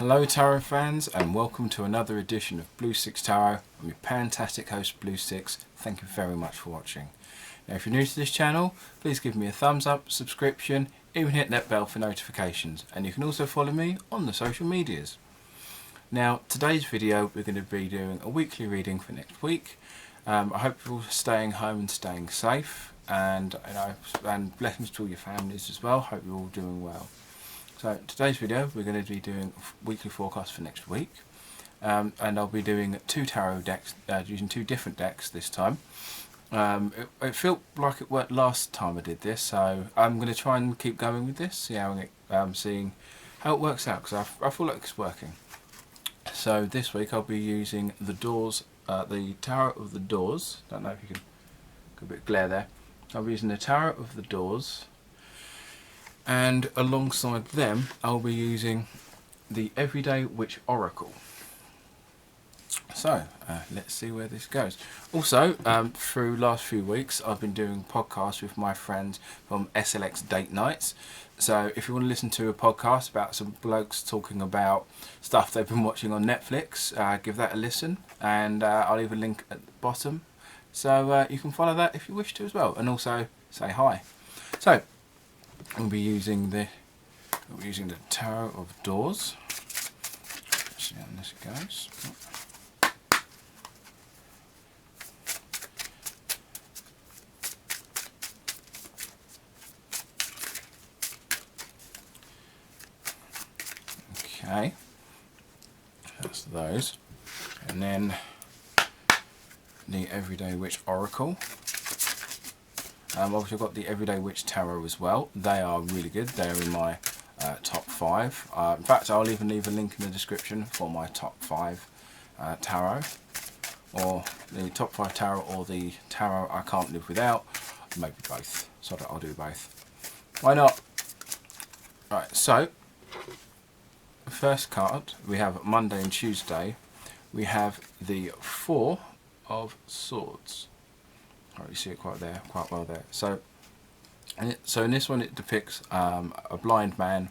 Hello Tarot fans, and welcome to another edition of Blue Sicx Tarot. I'm your fantastic host Blue Sicx. Thank you very much for watching. Now if you're new to this channel, please give me a thumbs up, subscription, even hit that bell for notifications, and you can also follow me on the social medias. Now today's video we're going to be doing a weekly reading for next week. I hope you're all staying home and staying safe, and blessings to all your families as well. Hope you're all doing well. So today's video we're going to be doing a weekly forecast for next week, and I'll be doing two tarot decks, using two different decks this time. It felt like it worked last time I did this, so I'm going to try and keep going with this, seeing how it works out, because I feel like it's working. So this week I'll be using the doors, the Tarot of the Doors. Don't know if you can get a bit of glare there. I'll be using the Tarot of the Doors, and alongside them I'll be using the Everyday Witch Oracle. So let's see where this goes. Also, through last few weeks I've been doing podcasts with my friends from Sicx Date Nights. So if you want to listen to a podcast about some blokes talking about stuff they've been watching on Netflix, give that a listen, and I'll leave a link at the bottom, so you can follow that if you wish to as well, and also say hi. So we'll be using the Tarot of Doors. Let's see how this goes. Okay, that's those, and then the Everyday Witch Oracle. Obviously I've got the Everyday Witch Tarot as well. They are really good. They're in my top 5. In fact, I'll even leave a link in the description for my top 5 tarot, or the top 5 tarot, or the tarot I can't live without. Maybe both. So I'll do both. Why not? Right. So first card, we have Monday and Tuesday. We have the Four of Swords. Oh, you see it quite well there. So in this one it depicts a blind man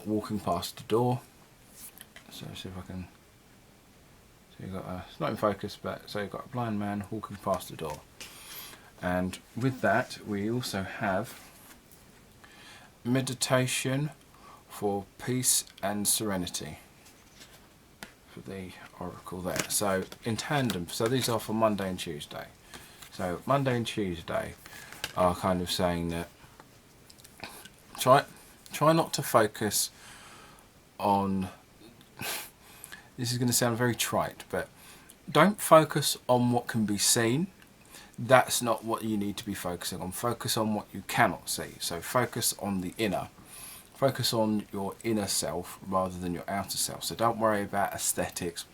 walking past the door. So see if I can. So you've got it's not in focus, but so you've got a blind man walking past the door, and with that we also have meditation for peace and serenity for the oracle there. So in tandem, so these are for Monday and Tuesday. So Monday and Tuesday are kind of saying that try not to focus on, this is going to sound very trite, but don't focus on what can be seen. That's not what you need to be focusing on. Focus on what you cannot see. So focus on the inner. Focus on your inner self rather than your outer self. So don't worry about aesthetics.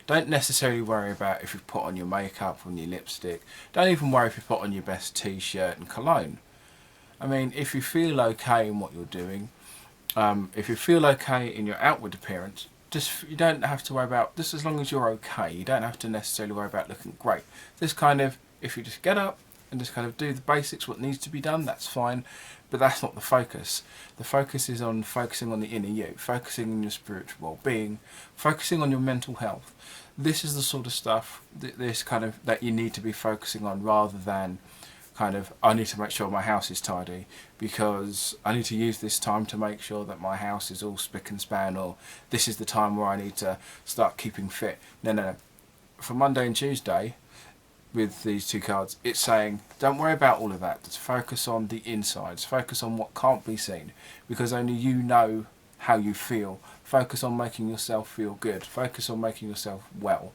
Don't necessarily worry about if you've put on your makeup, on your lipstick. Don't even worry if you put on your best t-shirt and cologne. I mean, if you feel okay in what you're doing, if you feel okay in your outward appearance, you don't have to worry about this, as long as you're okay. You don't have to necessarily worry about looking great. Just kind of, if you just get up and just kind of do the basics, what needs to be done, that's fine. But that's not the focus. The focus is on focusing on the inner you, focusing on your spiritual well-being, focusing on your mental health. This is the sort of stuff that you need to be focusing on, rather than kind of, I need to make sure my house is tidy because I need to use this time to make sure that my house is all spick and span, or this is the time where I need to start keeping fit. No. For Monday and Tuesday, with these two cards, it's saying don't worry about all of that. Just focus on the insides. Focus on what can't be seen, because only you know how you feel. Focus on making yourself feel good. Focus on making yourself well,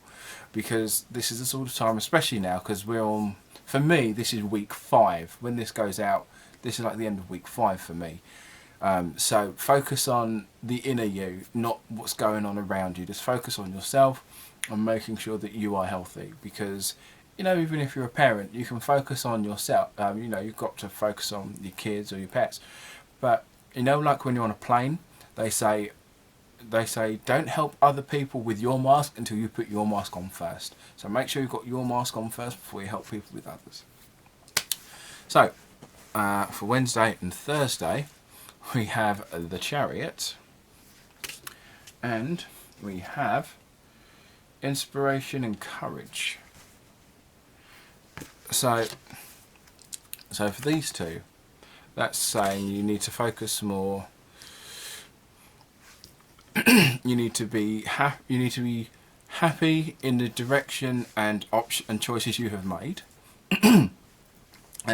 because this is the sort of time, especially now, because we're on, for me this is week 5. When this goes out, this is like the end of week 5 for me. So focus on the inner you, not what's going on around you. Just focus on yourself and making sure that you are healthy, because even if you're a parent, you can focus on yourself. You've got to focus on your kids or your pets. But like when you're on a plane, they say don't help other people with your mask until you put your mask on first. So make sure you've got your mask on first before you help people with others. So for Wednesday and Thursday, we have the Chariot, And we have inspiration and courage. So for these two, that's saying you need to focus more. You need to be happy in the direction and choices you have made.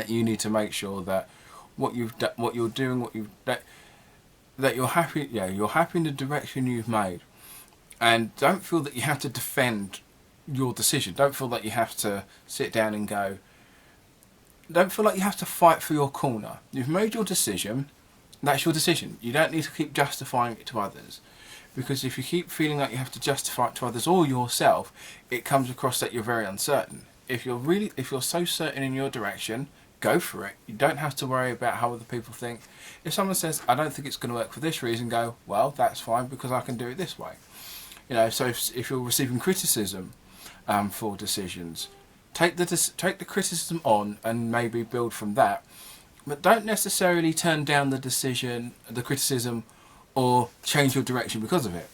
You need to make sure that what you're doing, that you're happy. Yeah, you're happy in the direction you've made, and don't feel that you have to defend your decision. Don't feel that you have to sit down and go. Don't feel like you have to fight for your corner. You've made your decision. That's your decision. You don't need to keep justifying it to others. Because if you keep feeling like you have to justify it to others or yourself, it comes across that you're very uncertain. If you're so certain in your direction, go for it. You don't have to worry about how other people think. If someone says, I don't think it's going to work for this reason, go, well, that's fine because I can do it this way. So if you're receiving criticism for decisions, take the criticism on and maybe build from that. But don't necessarily turn down the criticism, or change your direction because of it.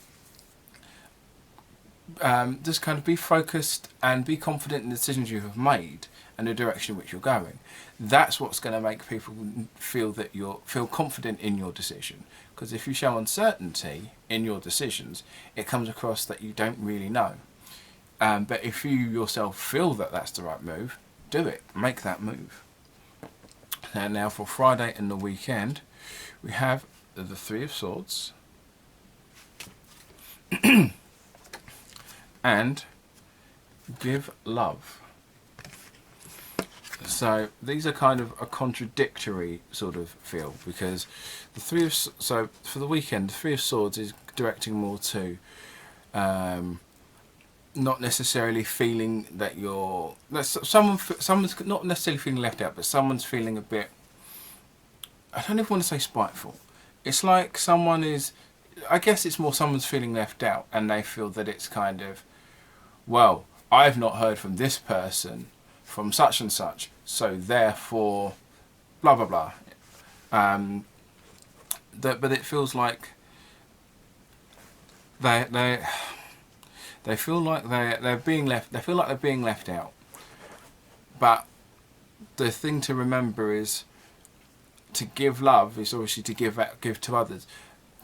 Just kind of be focused and be confident in the decisions you have made and the direction in which you're going. That's what's going to make people feel that feel confident in your decision. Because if you show uncertainty in your decisions, it comes across that you don't really know. But if you yourself feel that that's the right move, do it. Make that move. And now for Friday and the weekend, we have the Three of Swords and give love. So these are kind of a contradictory sort of feel, because so for the weekend, the Three of Swords is directing more to not necessarily feeling that someone's not necessarily feeling left out, but someone's feeling a bit, I don't even want to say spiteful. It's like I guess it's more someone's feeling left out and they feel that it's kind of, well, I've not heard from this person from such and such, so therefore, blah, blah, blah. But it feels like they feel like they're being left, they feel like they're being left out. But the thing to remember is, to give love is obviously to give to others,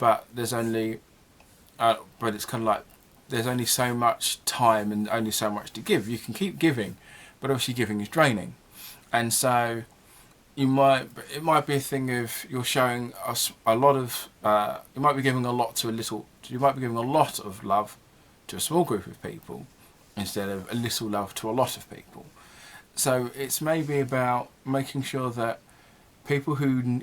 but there's only, but it's kind of like there's only so much time and only so much to give. You can keep giving, but obviously giving is draining, and so it might be a thing of you're showing us a lot of, you might be giving a lot to a little. You might be giving a lot of love to a small group of people instead of a little love to a lot of people. So it's maybe about making sure that people who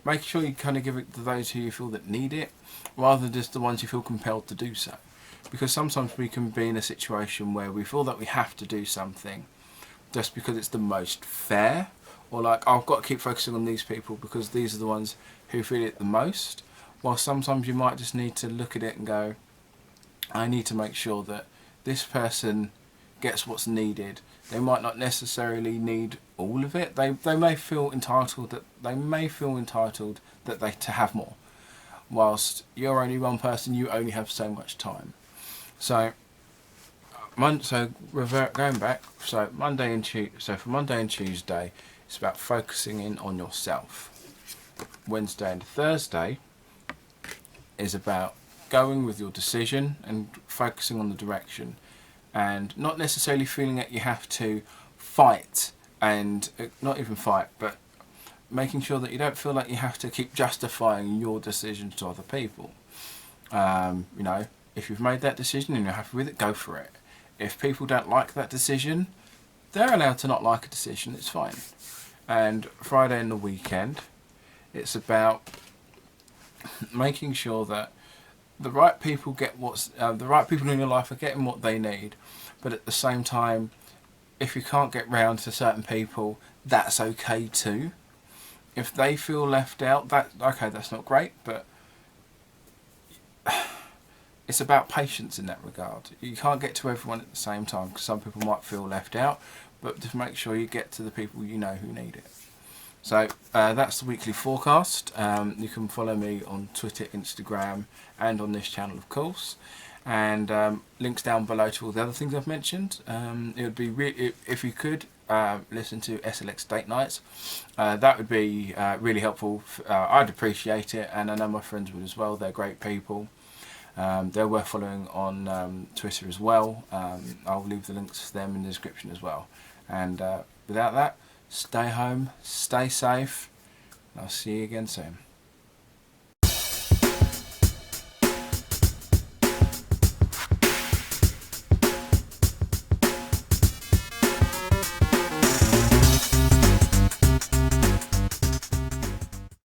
make sure you kind of give it to those who you feel that need it, rather than just the ones you feel compelled to do so. Because sometimes we can be in a situation where we feel that we have to do something just because it's the most fair, or like, I've got to keep focusing on these people because these are the ones who feel it the most. While sometimes you might just need to look at it and go, I need to make sure that this person gets what's needed. They might not necessarily need all of it. They may feel entitled that they to have more. Whilst you're only one person, you only have so much time. So going back. So Monday and Tuesday. So for Monday and Tuesday, it's about focusing in on yourself. Wednesday and Thursday is about going with your decision and focusing on the direction, and not necessarily feeling that you have to fight, and not even fight, but making sure that you don't feel like you have to keep justifying your decisions to other people. If you've made that decision and you're happy with it, go for it. If people don't like that decision, they're allowed to not like a decision, it's fine. And Friday and the weekend, it's about making sure that the right people get the right people in your life are getting what they need, but at the same time, if you can't get round to certain people, that's okay too. If they feel left out, that's not great, but it's about patience in that regard. You can't get to everyone at the same time because some people might feel left out, but just make sure you get to the people you know who need it. So that's the weekly forecast. You can follow me on Twitter, Instagram, and on this channel, of course. And links down below to all the other things I've mentioned. It would be if you could listen to SLX date nights. That would be really helpful. I'd appreciate it, and I know my friends would as well. They're great people. They're worth following on Twitter as well. I'll leave the links to them in the description as well. And without that, stay home, stay safe, and I'll see you again soon.